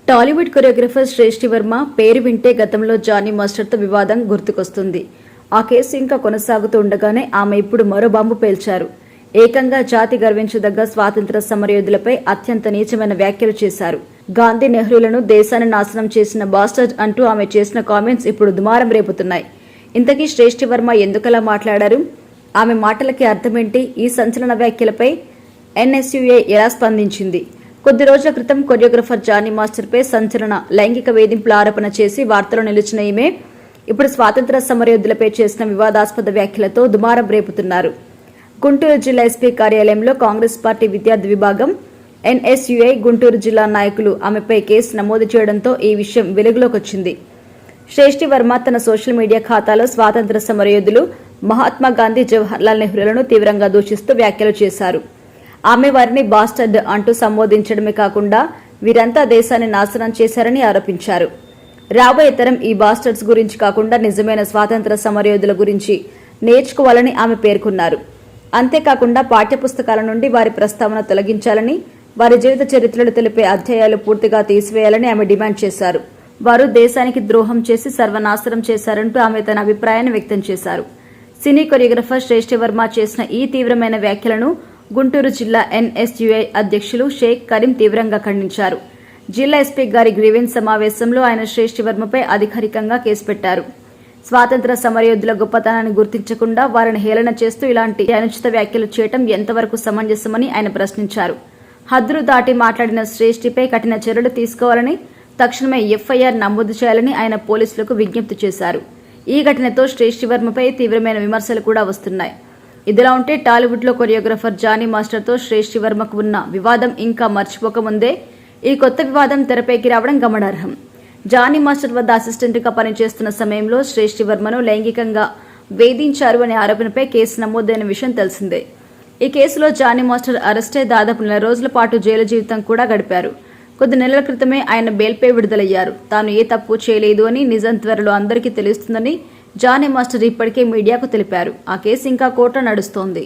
Tollywood choreographer శ్రేష్ఠి వర్మ పేరు వింటే గతంలో జానీ మాస్టర్తో వివాదం గుర్తుకొస్తుంది. ఆ కేసు ఇంకా కొనసాగుతూ ఉండగానే ఆమె ఇప్పుడు మరో బాంబు పేల్చారు. ఏకంగా జాతి గర్వించదగ్గ స్వాతంత్ర సమరయోధులపై అత్యంత నీచమైన వ్యాఖ్యలు చేశారు. గాంధీ నెహ్రూలను దేశాన్ని నాశనం చేసిన బాస్టర్డ్ అంటూ ఆమె చేసిన కామెంట్స్ ఇప్పుడు దుమారం రేపుతున్నాయి. ఇంతకీ శ్రేష్ఠి వర్మ ఎందుకలా మాట్లాడారు? ఆమె మాటలకి అర్థమేంటి? ఈ సంచలన వ్యాఖ్యలపై ఎన్ఎస్యుఏ ఎలా స్పందించింది? కొద్ది రోజుల క్రితం కొరియోగ్రఫర్ జానీ మాస్టర్పై సంచలన లైంగిక వేధింపుల ఆరోపణ చేసి వార్తలో నిలిచిన ఈమె ఇప్పుడు స్వాతంత్ర సమరయోధులపై చేసిన వివాదాస్పద వ్యాఖ్యలతో దుమారం రేపుతున్నారు. గుంటూరు జిల్లా ఎస్పీ కార్యాలయంలో కాంగ్రెస్ పార్టీ విద్యార్థి విభాగం ఎన్ఎస్యుఐ గుంటూరు జిల్లా నాయకులు ఆమెపై కేసు నమోదు చేయడంతో ఈ విషయం వెలుగులోకి వచ్చింది. శ్రేష్ఠి వర్మ తన సోషల్ మీడియా ఖాతాలో స్వాతంత్ర సమరయోధులు మహాత్మా గాంధీ, జవహర్లాల్ నెహ్రూలను తీవ్రంగా దూషిస్తూ వ్యాఖ్యలు చేశారు. ఆమె వారిని బాస్టర్డ్ అంటూ సంబోధించడమే కాకుండా వీరంతా దేశాన్ని నాశనం చేశారని ఆరోపించారు. రాబోయే తరం ఈ బాస్టర్డ్స్ గురించి కాకుండా నిజమైన స్వాతంత్ర సమరయోధుల గురించి నేర్చుకోవాలని ఆమె పేర్కొన్నారు. అంతేకాకుండా పాఠ్యపుస్తకాల నుండి వారి ప్రస్తావన తొలగించాలని, వారి జీవిత చరిత్రలు తెలిపే అధ్యాయాలు పూర్తిగా తీసివేయాలని ఆమె డిమాండ్ చేశారు. వారు దేశానికి ద్రోహం చేసి సర్వనాశనం చేశారంటూ ఆమె తన అభిప్రాయాన్ని వ్యక్తం చేశారు. సినీ కొరియోగ్రఫర్ శ్రేష్ఠి వర్మ చేసిన ఈ తీవ్రమైన వ్యాఖ్యలను గుంటూరు జిల్లా ఎన్ఎస్యుఐ అధ్యక్షులు షేక్ కరీం తీవ్రంగా ఖండించారు. జిల్లా ఎస్పీ గారి గ్రీవెన్స్ సమావేశంలో ఆయన శ్రేష్ఠి వర్మపై అధికారికంగా కేసు పెట్టారు. స్వాతంత్ర సమరయోధుల గొప్పతనాన్ని గుర్తించకుండా వారిని హేళన చేస్తూ ఇలాంటి అనుచిత వ్యాఖ్యలు చేయడం ఎంతవరకు సమంజసమని ఆయన ప్రశ్నించారు. హద్దులు దాటి మాట్లాడిన శ్రేష్ఠిపై కఠిన చర్యలు తీసుకోవాలని, తక్షణమే ఎఫ్ఐఆర్ నమోదు చేయాలని ఆయన పోలీసులకు విజ్ఞప్తి చేశారు. ఈ ఘటనతో శ్రేష్ఠి వర్మపై తీవ్రమైన విమర్శలు కూడా వస్తున్నాయి. ఇదిలా ఉంటే టాలీవుడ్ లో కొరియోగ్రఫర్ జానీ మాస్టర్తో శ్రేష్ఠి వర్మకు ఉన్న వివాదం ఇంకా మర్చిపోకముందే ఈ కొత్త వివాదం తెరపైకి రావడం గమనార్హం. జానీ మాస్టర్ వద్ద అసిస్టెంట్గా పనిచేస్తున్న సమయంలో శ్రేష్ఠి వర్మను లైంగికంగా వేధించారు అనే ఆరోపణపై కేసు నమోదైన విషయం తెలిసిందే. ఈ కేసులో జానీ మాస్టర్ అరెస్టై దాదాపు 4 రోజుల పాటు జైలు జీవితం కూడా గడిపారు. కొద్ది నెలల క్రితమే ఆయన బెయిల్పై విడుదలయ్యారు. తాను ఏ తప్పు చేయలేదు అని, నిజం త్వరలో అందరికీ తెలుస్తుందని జానీ మాస్టర్ ఇప్పటికే మీడియాకు తెలిపారు. ఆ కేసు ఇంకా కోర్టులో నడుస్తోంది.